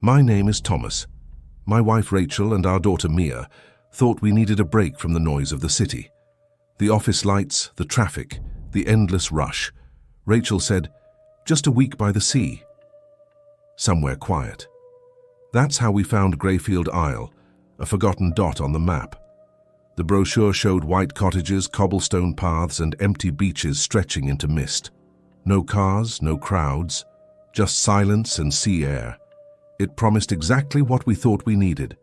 My name is Thomas. My wife Rachel and our daughter Mia thought we needed a break from the noise of the city. The office lights, the traffic, the endless rush. Rachel said, just a week by the sea. Somewhere quiet. That's how we found Greyfield Isle, a forgotten dot on the map. The brochure showed white cottages, cobblestone paths, and empty beaches stretching into mist. No cars, no crowds, just silence and sea air. It promised exactly what we thought we needed.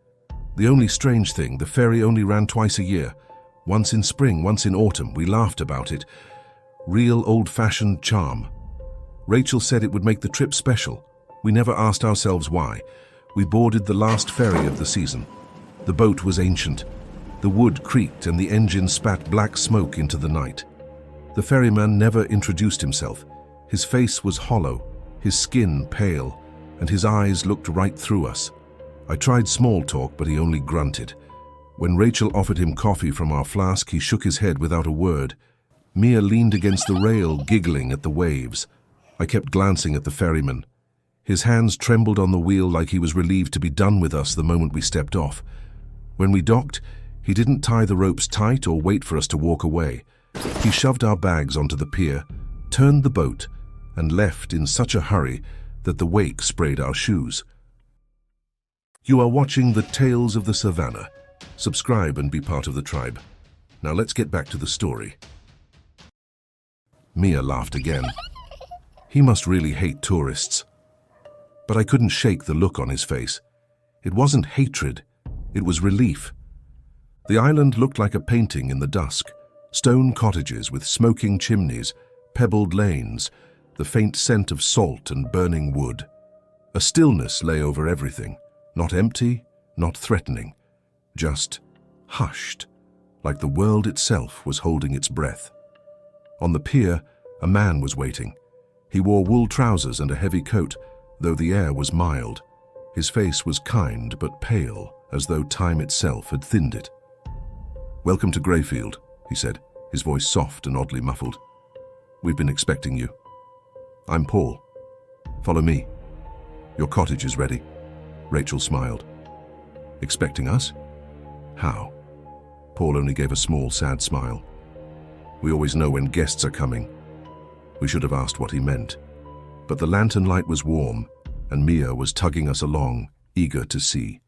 The only strange thing, the ferry only ran twice a year. Once in spring, once in autumn. We laughed about it. Real old-fashioned charm. Rachel said it would make the trip special. We never asked ourselves why. We boarded the last ferry of the season. The boat was ancient. The wood creaked and the engine spat black smoke into the night. The ferryman never introduced himself. His face was hollow, his skin pale, and his eyes looked right through us. I tried small talk, but he only grunted. When Rachel offered him coffee from our flask, he shook his head without a word. Mia leaned against the rail, giggling at the waves. I kept glancing at the ferryman. His hands trembled on the wheel like he was relieved to be done with us the moment we stepped off. When we docked, he didn't tie the ropes tight or wait for us to walk away. He shoved our bags onto the pier, turned the boat, and left in such a hurry that the wake sprayed our shoes. You are watching the Tales of the Savannah. Subscribe and be part of the tribe. Now let's get back to the story. Mia laughed again. He must really hate tourists. But I couldn't shake the look on his face. It wasn't hatred, it was relief. The island looked like a painting in the dusk. Stone cottages with smoking chimneys, pebbled lanes, the faint scent of salt and burning wood. A stillness lay over everything, not empty, not threatening, just hushed, like the world itself was holding its breath. On the pier, a man was waiting. He wore wool trousers and a heavy coat, though the air was mild. His face was kind but pale, as though time itself had thinned it. "Welcome to Greyfield," he said, his voice soft and oddly muffled. "We've been expecting you. I'm Paul. Follow me. Your cottage is ready." Rachel smiled. "Expecting us? How?" Paul only gave a small, sad smile. "We always know when guests are coming." We should have asked what he meant. But the lantern light was warm, and Mia was tugging us along, eager to see.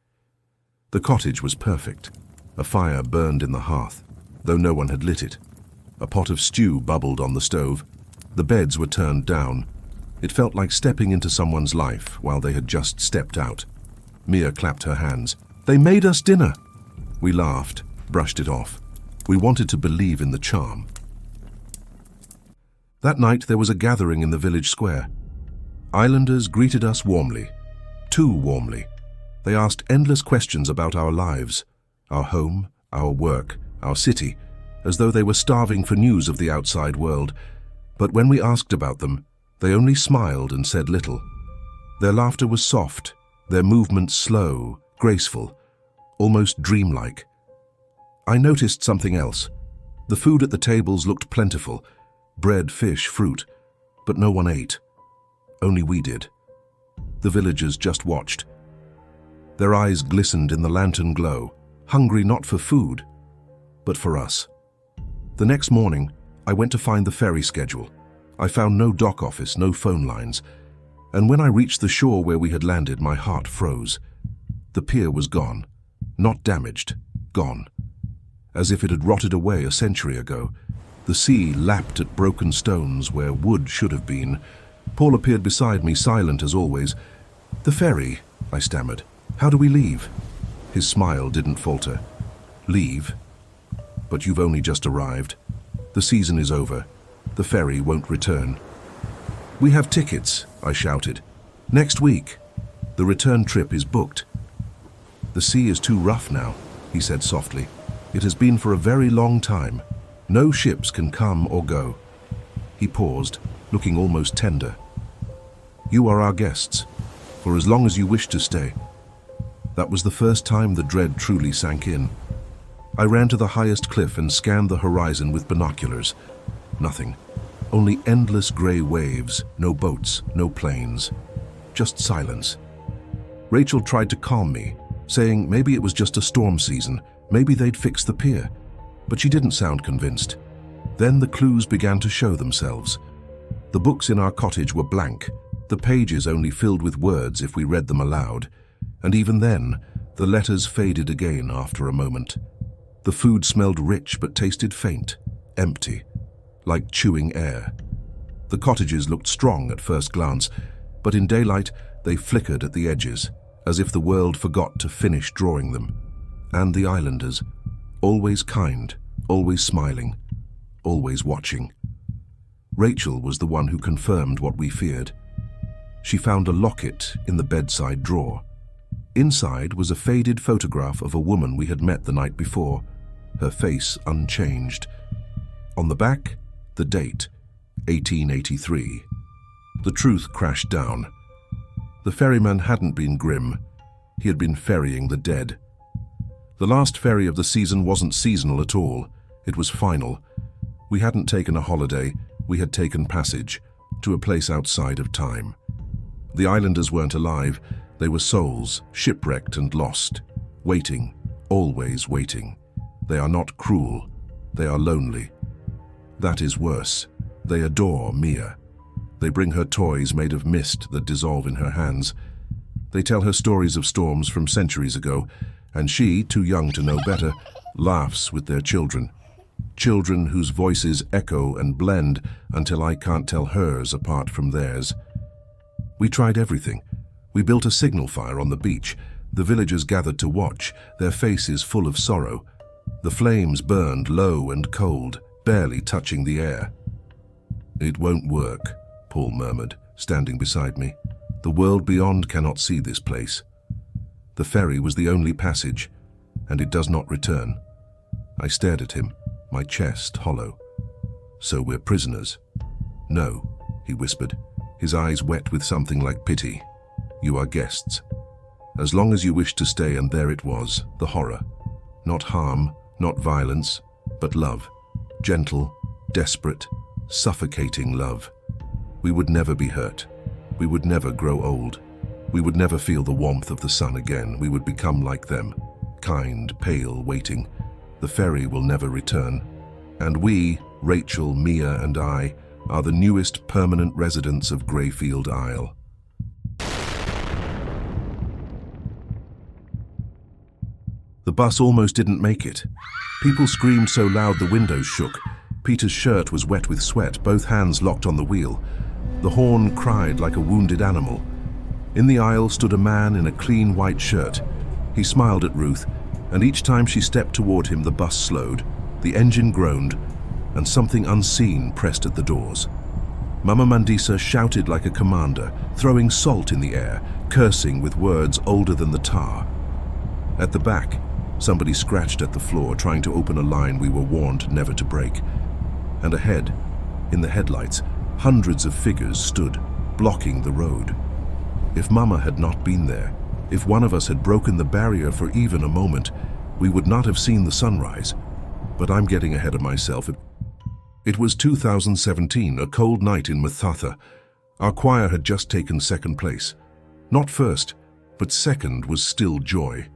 The cottage was perfect. A fire burned in the hearth, though no one had lit it. A pot of stew bubbled on the stove. The beds were turned down. It felt like stepping into someone's life while they had just stepped out. Mia clapped her hands. "They made us dinner!" We laughed, brushed it off. We wanted to believe in the charm. That night there was a gathering in the village square. Islanders greeted us warmly, too warmly. They asked endless questions about our lives, our home, our work, our city, as though they were starving for news of the outside world. But when we asked about them, they only smiled and said little. Their laughter was soft, their movements slow, graceful, almost dreamlike. I noticed something else. The food at the tables looked plentiful, bread, fish, fruit, but no one ate. Only we did. The villagers just watched. Their eyes glistened in the lantern glow, hungry not for food, but for us. The next morning, I went to find the ferry schedule. I found no dock office, no phone lines, and when I reached the shore where we had landed, my heart froze. The pier was gone, not damaged, gone. As if it had rotted away a century ago. The sea lapped at broken stones where wood should have been. Paul appeared beside me, silent as always. "The ferry," I stammered. "How do we leave?" His smile didn't falter. "Leave? But you've only just arrived. The season is over. The ferry won't return." "We have tickets," I shouted. "Next week. The return trip is booked." "The sea is too rough now," he said softly. "It has been for a very long time. No ships can come or go." He paused, looking almost tender. "You are our guests, for as long as you wish to stay." That was the first time the dread truly sank in. I ran to the highest cliff and scanned the horizon with binoculars. Nothing. Only endless gray waves, no boats, no planes. Just silence. Rachel tried to calm me, saying maybe it was just a storm season, maybe they'd fix the pier. But she didn't sound convinced. Then the clues began to show themselves. The books in our cottage were blank, the pages only filled with words if we read them aloud, and even then, the letters faded again after a moment. The food smelled rich but tasted faint, empty, like chewing air. The cottages looked strong at first glance, but in daylight they flickered at the edges, as if the world forgot to finish drawing them. And the islanders, always kind, always smiling, always watching. Rachel was the one who confirmed what we feared. She found a locket in the bedside drawer. Inside was a faded photograph of a woman we had met the night before, her face unchanged. On the back, the date, 1883. The truth crashed down. The ferryman hadn't been grim. He had been ferrying the dead. The last ferry of the season wasn't seasonal at all. It was final. We hadn't taken a holiday, we had taken passage to a place outside of time. The islanders weren't alive. They were souls, shipwrecked and lost, waiting, always waiting. They are not cruel. They are lonely. That is worse. They adore Mia. They bring her toys made of mist that dissolve in her hands. They tell her stories of storms from centuries ago, and she, too young to know better, laughs with their children. Children whose voices echo and blend until I can't tell hers apart from theirs. We tried everything. We built a signal fire on the beach. The villagers gathered to watch, their faces full of sorrow. The flames burned low and cold, barely touching the air. "It won't work," Paul murmured, standing beside me. "The world beyond cannot see this place. The ferry was the only passage, and it does not return." I stared at him, my chest hollow. "So we're prisoners?" "No," he whispered, his eyes wet with something like pity. "You are guests. As long as you wish to stay." And there it was, the horror. Not harm, not violence, but love. Gentle, desperate, suffocating love. We would never be hurt. We would never grow old. We would never feel the warmth of the sun again. We would become like them, kind, pale, waiting. The ferry will never return. And we, Rachel, Mia, and I, are the newest permanent residents of Greyfield Isle. The bus almost didn't make it. People screamed so loud the windows shook. Peter's shirt was wet with sweat, both hands locked on the wheel. The horn cried like a wounded animal. In the aisle stood a man in a clean white shirt. He smiled at Ruth, and each time she stepped toward him, the bus slowed, the engine groaned, and something unseen pressed at the doors. Mama Mandisa shouted like a commander, throwing salt in the air, cursing with words older than the tar. At the back, somebody scratched at the floor, trying to open a line we were warned never to break. And ahead, in the headlights, hundreds of figures stood, blocking the road. If Mama had not been there, if one of us had broken the barrier for even a moment, we would not have seen the sunrise. But I'm getting ahead of myself. It was 2017, a cold night in Mathatha. Our choir had just taken second place. Not first, but second was still joy.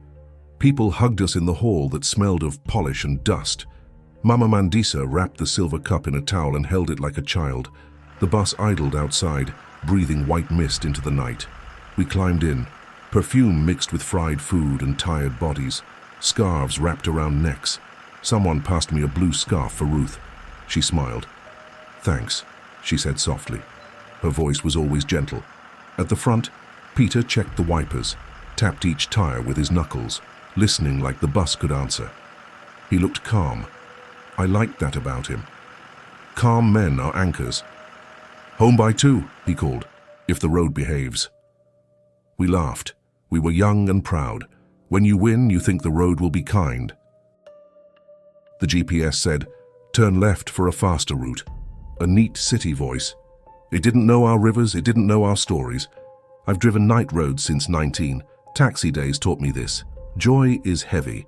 People hugged us in the hall that smelled of polish and dust. Mama Mandisa wrapped the silver cup in a towel and held it like a child. The bus idled outside, breathing white mist into the night. We climbed in, perfume mixed with fried food and tired bodies, scarves wrapped around necks. Someone passed me a blue scarf for Ruth. She smiled. "Thanks," she said softly. Her voice was always gentle. At the front, Peter checked the wipers, tapped each tire with his knuckles, listening like the bus could answer. He looked calm. I liked that about him. Calm men are anchors. "Home by 2, he called, "if the road behaves." We laughed. We were young and proud. When you win, you think the road will be kind. The GPS said, "Turn left for a faster route." A neat city voice. It didn't know our rivers, it didn't know our stories. I've driven night roads since 19. Taxi days taught me this. Joy is heavy.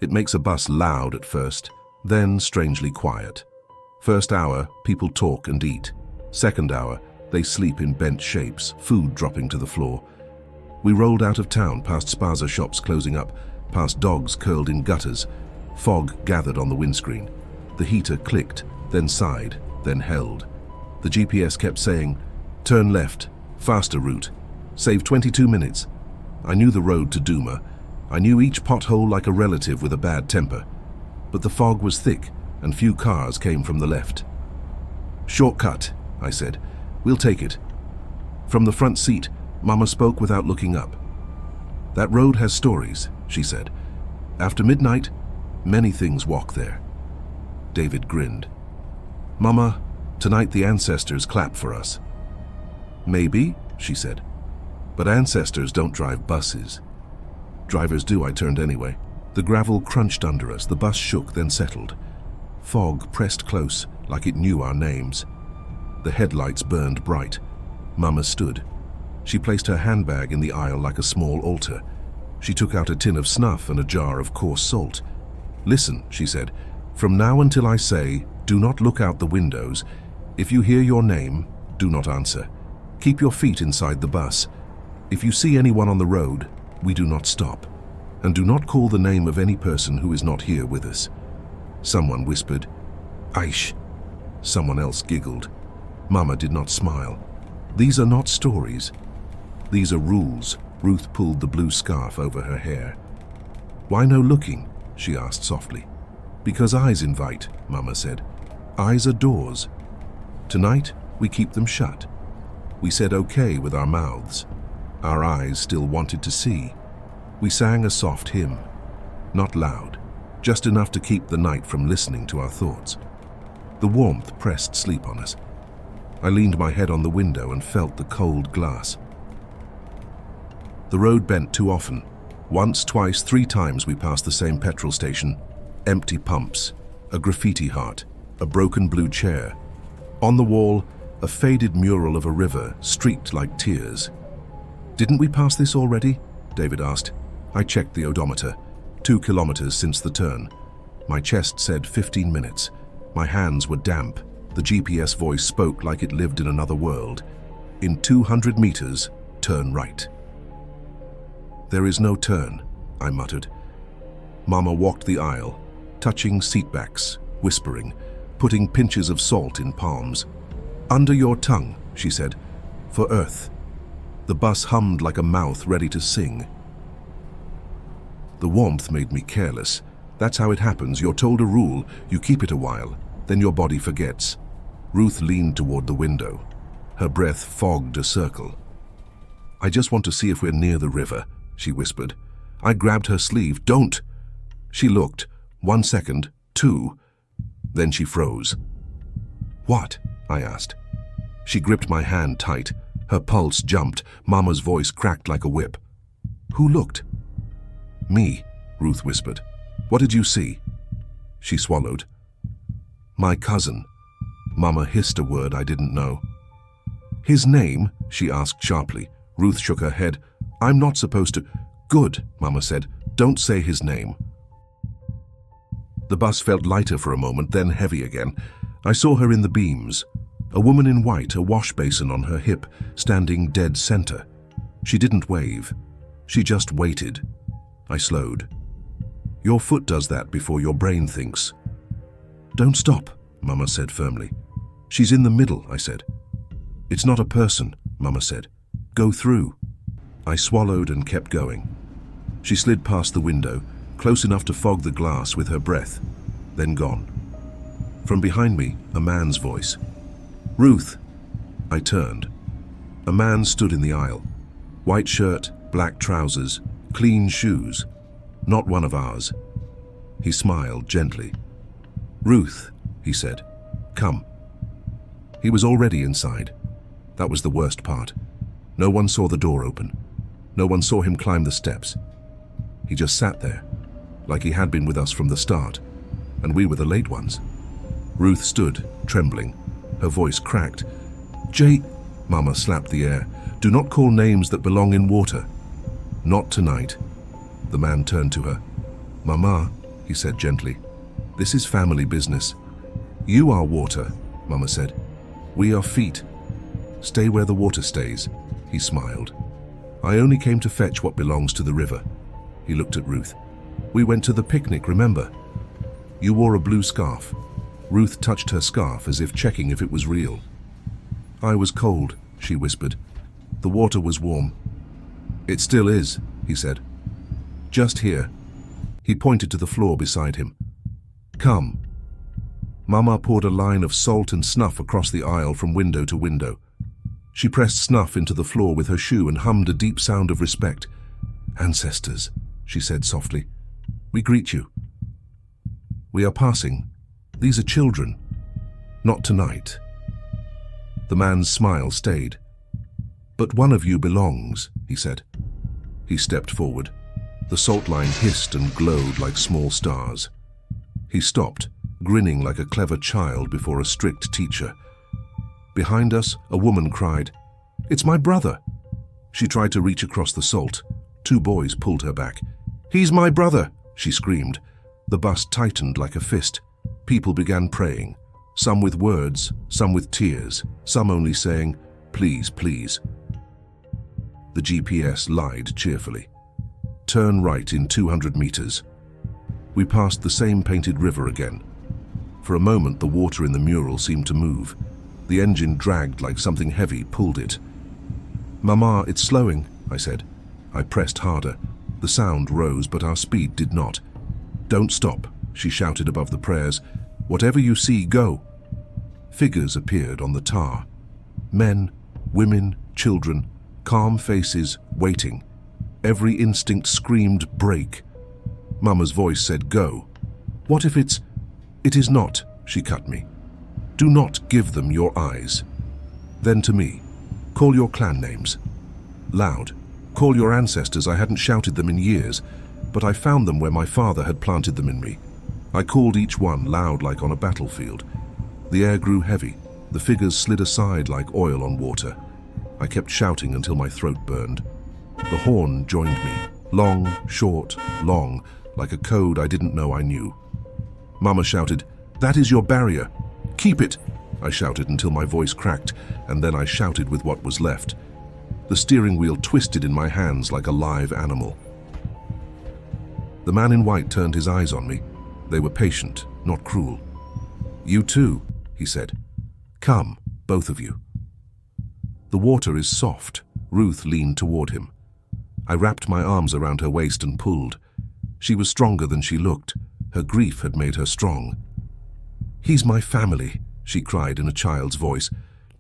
It makes a bus loud at first, then strangely quiet. First hour, people talk and eat. Second hour, they sleep in bent shapes, food dropping to the floor. We rolled out of town, past spaza shops closing up, past dogs curled in gutters. Fog gathered on the windscreen. The heater clicked, then sighed, then held. The GPS kept saying, "Turn left, faster route. Save 22 minutes." I knew the road to Douma. I knew each pothole like a relative with a bad temper. But the fog was thick, and few cars came from the left. "Shortcut," I said. "We'll take it." From the front seat, Mama spoke without looking up. "That road has stories," she said. "After midnight, many things walk there." David grinned. "Mama, tonight the ancestors clap for us." "Maybe," she said. "But ancestors don't drive buses." "Drivers do," I turned anyway. The gravel crunched under us, the bus shook, then settled. Fog pressed close, like it knew our names. The headlights burned bright. Mama stood. She placed her handbag in the aisle like a small altar. She took out a tin of snuff and a jar of coarse salt. "Listen," she said. "From now until I say, do not look out the windows. If you hear your name, do not answer. Keep your feet inside the bus. If you see anyone on the road, we do not stop. And do not call the name of any person who is not here with us." Someone whispered, "Aish." Someone else giggled. Mama did not smile. "These are not stories. These are rules." Ruth pulled the blue scarf over her hair. "Why no looking?" she asked softly. "Because eyes invite," Mama said. "Eyes are doors. Tonight, we keep them shut." We said okay with our mouths. Our eyes still wanted to see. We sang a soft hymn. Not loud, just enough to keep the night from listening to our thoughts. The warmth pressed sleep on us. I leaned my head on the window and felt the cold glass. The road bent too often. Once, twice, 3 times we passed the same petrol station. Empty pumps, a graffiti heart, a broken blue chair. On the wall, a faded mural of a river, streaked like tears. "Didn't we pass this already?" David asked. I checked the odometer. 2 kilometers since the turn. My chest said 15 minutes. My hands were damp. The GPS voice spoke like it lived in another world. "In 200 meters, turn right." "There is no turn," I muttered. Mama walked the aisle, touching seatbacks, whispering, putting pinches of salt in palms. "Under your tongue," she said, "for Earth." The bus hummed like a mouth ready to sing. The warmth made me careless. That's how it happens. You're told a rule, you keep it a while, then your body forgets. Ruth leaned toward the window. Her breath fogged a circle. "I just want to see if we're near the river," she whispered. I grabbed her sleeve. "Don't!" She looked. 1 second, 2. Then she froze. "What?" I asked. She gripped my hand tight. Her pulse jumped. Mama's voice cracked like a whip. "Who looked?" "Me," Ruth whispered. "What did you see?" She swallowed. "My cousin." Mama hissed a word I didn't know. "His name?" she asked sharply. Ruth shook her head. "I'm not supposed to—" "Good," Mama said. "Don't say his name." The bus felt lighter for a moment, then heavy again. I saw her in the beams. A woman in white, a wash basin on her hip, standing dead center. She didn't wave. She just waited. I slowed. "Your foot does that before your brain thinks." "Don't stop," Mama said firmly. "She's in the middle," I said. "It's not a person," Mama said. "Go through." I swallowed and kept going. She slid past the window, close enough to fog the glass with her breath, then gone. From behind me, a man's voice. "Ruth!" I turned. A man stood in the aisle. White shirt, black trousers, clean shoes. Not one of ours. He smiled gently. "Ruth," he said, "come." He was already inside. That was the worst part. No one saw the door open. No one saw him climb the steps. He just sat there, like he had been with us from the start, and we were the late ones. Ruth stood, trembling. Her voice cracked. "Jay," Mama slapped the air. "Do not call names that belong in water." "Not tonight." The man turned to her. "Mama," he said gently, "this is family business." "You are water," Mama said. "We are feet. Stay where the water stays." He smiled. I only came to fetch what belongs to the river. He looked at Ruth. We went to the picnic, remember? You wore a blue scarf. Ruth touched her scarf as if checking if it was real. I was cold, she whispered. The water was warm. It still is, he said. Just here. He pointed to the floor beside him. Come. Mama poured a line of salt and snuff across the aisle from window to window. She pressed snuff into the floor with her shoe and hummed a deep sound of respect. Ancestors, she said softly. We greet you. We are passing. These are children. Not tonight. The man's smile stayed. But one of you belongs, he said. He stepped forward. The salt line hissed and glowed like small stars. He stopped, grinning like a clever child before a strict teacher. Behind us, a woman cried, It's my brother. She tried to reach across the salt. 2 boys pulled her back. He's my brother, she screamed. The bus tightened like a fist. People began praying, some with words, some with tears, some only saying, Please, please. The GPS lied cheerfully. Turn right in 200 meters. We passed the same painted river again. For a moment, the water in the mural seemed to move. The engine dragged like something heavy pulled it. Mama, it's slowing, I said. I pressed harder. The sound rose, but our speed did not. Don't stop, she shouted above the prayers. Whatever you see, go. Figures appeared on the tar. Men, women, children, calm faces, waiting. Every instinct screamed, break. Mama's voice said, go. What if it's... It is not, she cut me. Do not give them your eyes. Then to me, call your clan names. Loud. Call your ancestors. I hadn't shouted them in years, but I found them where my father had planted them in me. I called each one loud like on a battlefield. The air grew heavy. The figures slid aside like oil on water. I kept shouting until my throat burned. The horn joined me. Long, short, long, like a code I didn't know I knew. Mama shouted, That is your barrier. Keep it, I shouted until my voice cracked, and then I shouted with what was left. The steering wheel twisted in my hands like a live animal. The man in white turned his eyes on me. They were patient, not cruel. You too, he said. Come, both of you. The water is soft. Ruth leaned toward him. I wrapped my arms around her waist and pulled. She was stronger than she looked. Her grief had made her strong. He's my family, she cried in a child's voice.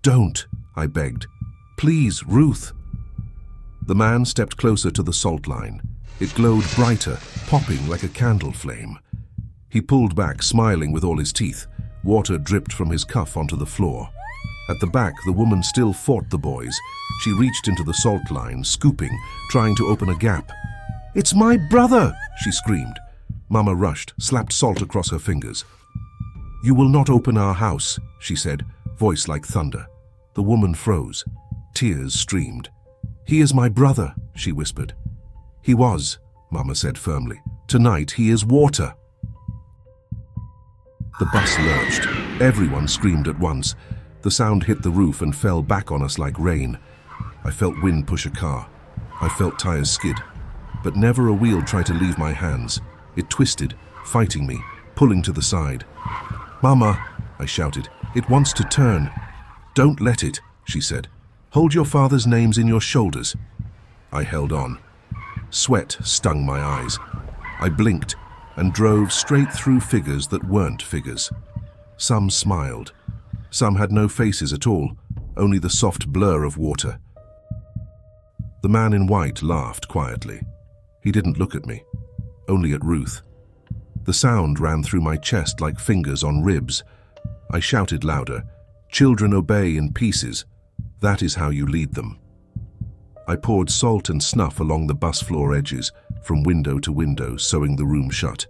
Don't, I begged. Please, Ruth. The man stepped closer to the salt line. It glowed brighter, popping like a candle flame. He pulled back, smiling with all his teeth. Water dripped from his cuff onto the floor. At the back, the woman still fought the boys. She reached into the salt line, scooping, trying to open a gap. It's my brother, she screamed. Mama rushed, slapped salt across her fingers. You will not open our house, she said, voice like thunder. The woman froze. Tears streamed. He is my brother, she whispered. He was, Mama said firmly. Tonight he is water. The bus lurched. Everyone screamed at once. The sound hit the roof and fell back on us like rain. I felt wind push a car. I felt tires skid. But never a wheel tried to leave my hands. It twisted, fighting me, pulling to the side. Mama, I shouted, it wants to turn. Don't let it, she said. Hold your father's names in your shoulders. I held on. Sweat stung my eyes. I blinked and drove straight through figures that weren't figures. Some smiled. Some had no faces at all, only the soft blur of water. The man in white laughed quietly. He didn't look at me, only at Ruth. The sound ran through my chest like fingers on ribs. I shouted louder, Children obey in pieces. That is how you lead them. I poured salt and snuff along the bus floor edges, from window to window, sewing the room shut.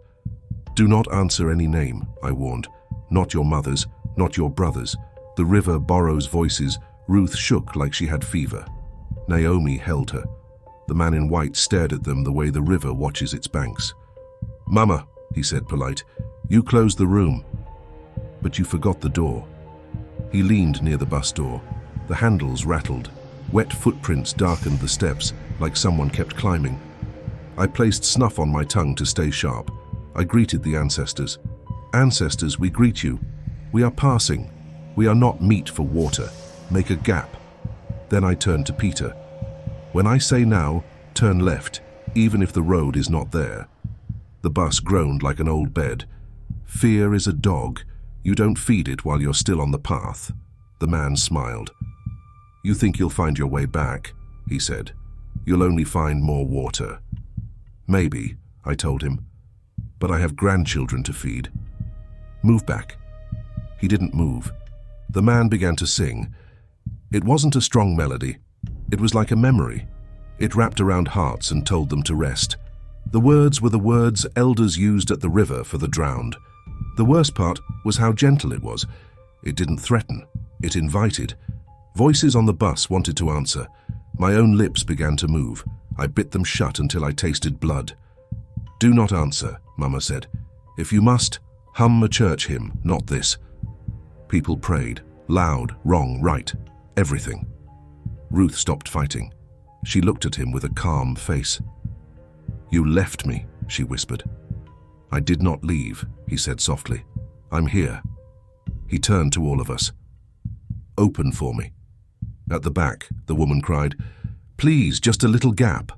Do not answer any name, I warned. Not your mother's, not your brother's. The river borrows voices. Ruth shook like she had fever. Naomi held her. The man in white stared at them the way the river watches its banks. Mama, he said polite, you closed the room. But you forgot the door. He leaned near the bus door. The handles rattled. Wet footprints darkened the steps. like someone kept climbing. I placed snuff on my tongue to stay sharp. I greeted the ancestors. Ancestors, we greet you. We are passing. We are not meat for water. Make a gap. Then I turned to Peter. When I say now, turn left, even if the road is not there. The bus groaned like an old bed. Fear is a dog. You don't feed it while you're still on the path. The man smiled. You think you'll find your way back, he said. You'll only find more water. Maybe, I told him, but I have grandchildren to feed. Move back. He didn't move. The man began to sing. It wasn't a strong melody. It was like a memory. It wrapped around hearts and told them to rest. The words were the words elders used at the river for the drowned. The worst part was how gentle it was. It didn't threaten. It invited. Voices on the bus wanted to answer. My own lips began to move. I bit them shut until I tasted blood. Do not answer, Mama said. If you must, hum a church hymn, not this. People prayed. Loud, wrong, right. Everything. Ruth stopped fighting. She looked at him with a calm face. You left me, she whispered. I did not leave, he said softly. I'm here. He turned to all of us. Open for me. At the back, the woman cried, Please, just a little gap.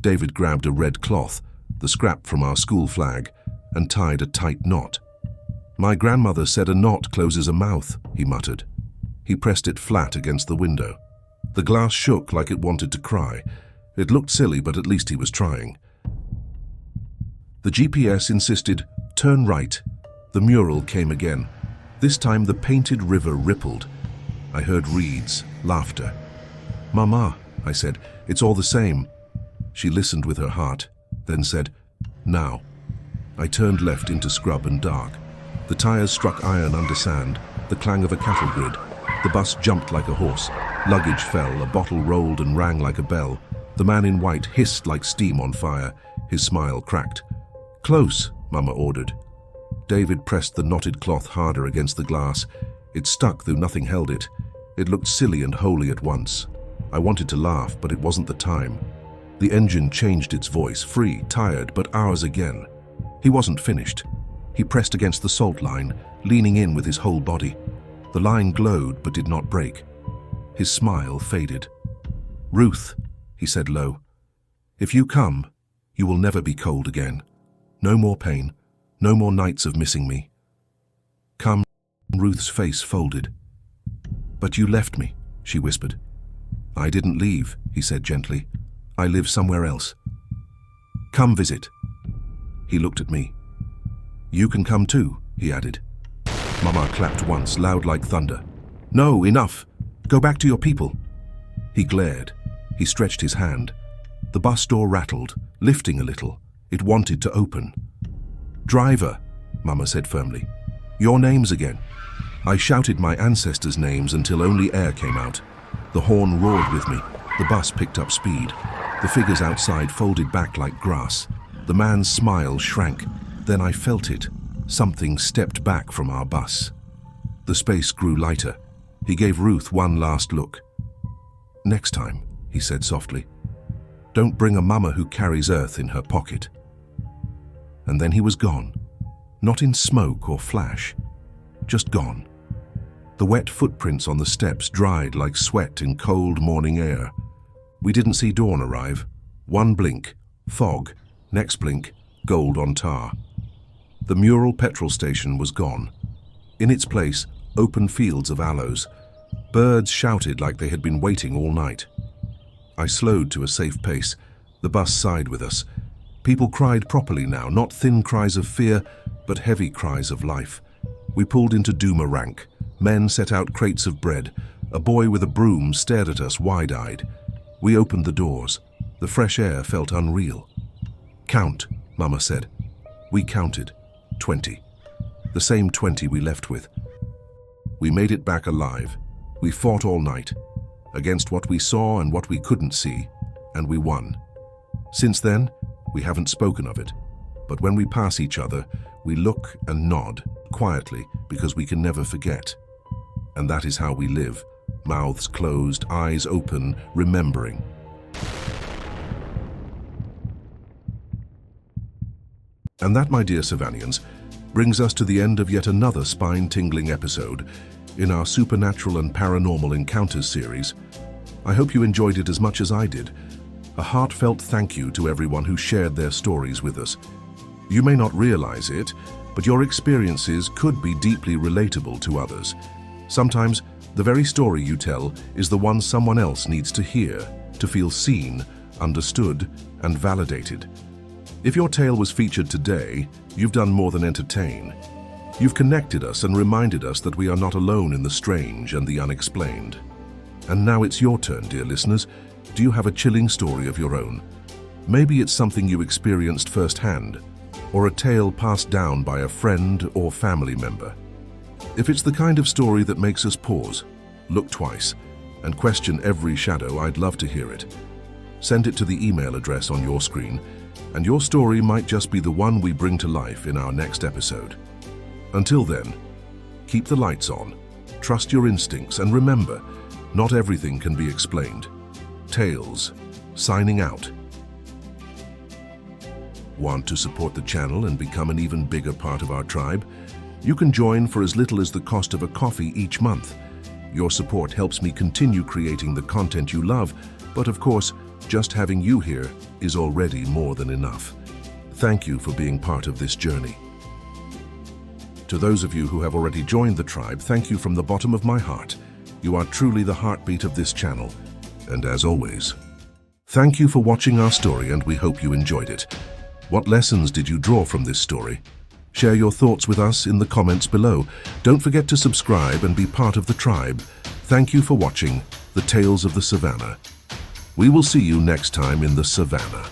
David grabbed a red cloth, the scrap from our school flag, and tied a tight knot. My grandmother said a knot closes a mouth, he muttered. He pressed it flat against the window. The glass shook like it wanted to cry. It looked silly, but at least he was trying. The GPS insisted, turn right. The mural came again. This time the painted river rippled. I heard reeds, laughter. Mama, I said, it's all the same. She listened with her heart, then said, now. I turned left into scrub and dark. The tires struck iron under sand, the clang of a cattle grid. The bus jumped like a horse. Luggage fell, a bottle rolled and rang like a bell. The man in white hissed like steam on fire. His smile cracked. Close, Mama ordered. David pressed the knotted cloth harder against the glass. It stuck, though nothing held it. It looked silly and holy at once. I wanted to laugh, but it wasn't the time. The engine changed its voice, free, tired, but ours again. He wasn't finished. He pressed against the salt line, leaning in with his whole body. The line glowed but did not break. His smile faded. Ruth, he said low, if you come, you will never be cold again. No more pain, no more nights of missing me. Come, Ruth's face folded. But you left me, she whispered. I didn't leave, he said gently. I live somewhere else. Come visit. He looked at me. You can come too, he added. Mama clapped once, loud like thunder. No, enough. Go back to your people. He glared. He stretched his hand. The bus door rattled, lifting a little. It wanted to open. Driver, Mama said firmly. Your names again. I shouted my ancestors' names until only air came out. The horn roared with me. The bus picked up speed. The figures outside folded back like grass. The man's smile shrank. Then I felt it. Something stepped back from our bus. The space grew lighter. He gave Ruth one last look. Next time, he said softly, don't bring a mama who carries earth in her pocket. And then he was gone. Not in smoke or flash, just gone. The wet footprints on the steps dried like sweat in cold morning air. We didn't see dawn arrive. One blink, fog. Next blink, gold on tar. The mural petrol station was gone. In its place, open fields of aloes. Birds shouted like they had been waiting all night. I slowed to a safe pace. The bus sighed with us. People cried properly now, not thin cries of fear, but heavy cries of life. We pulled into Duma rank. Men set out crates of bread. A boy with a broom stared at us wide-eyed. We opened the doors. The fresh air felt unreal. Count, Mama said. We counted. 20. The same 20 we left with. We made it back alive. We fought all night, against what we saw and what we couldn't see, and we won. Since then, we haven't spoken of it. But when we pass each other, we look and nod, quietly, because we can never forget. And that is how we live, mouths closed, eyes open, remembering. And that, my dear Savannians, brings us to the end of yet another spine-tingling episode in our Supernatural and Paranormal Encounters series. I hope you enjoyed it as much as I did. A heartfelt thank you to everyone who shared their stories with us. You may not realize it, but your experiences could be deeply relatable to others. Sometimes, the very story you tell is the one someone else needs to hear, to feel seen, understood, and validated. If your tale was featured today, you've done more than entertain. You've connected us and reminded us that we are not alone in the strange and the unexplained. And now it's your turn, dear listeners. Do you have a chilling story of your own? Maybe it's something you experienced firsthand, or a tale passed down by a friend or family member. If it's the kind of story that makes us pause, look twice, and question every shadow, I'd love to hear it. Send it to the email address on your screen, and your story might just be the one we bring to life in our next episode. Until then, keep the lights on, trust your instincts, and remember, not everything can be explained. Tales, signing out. Want to support the channel and become an even bigger part of our tribe? You can join for as little as the cost of a coffee each month. Your support helps me continue creating the content you love, but of course, just having you here is already more than enough. Thank you for being part of this journey. To those of you who have already joined the tribe, thank you from the bottom of my heart. You are truly the heartbeat of this channel. And as always, thank you for watching our story, and we hope you enjoyed it. What lessons did you draw from this story? Share your thoughts with us in the comments below. Don't forget to subscribe and be part of the tribe. Thank you for watching The Tales of the Savannah. We will see you next time in the Savannah.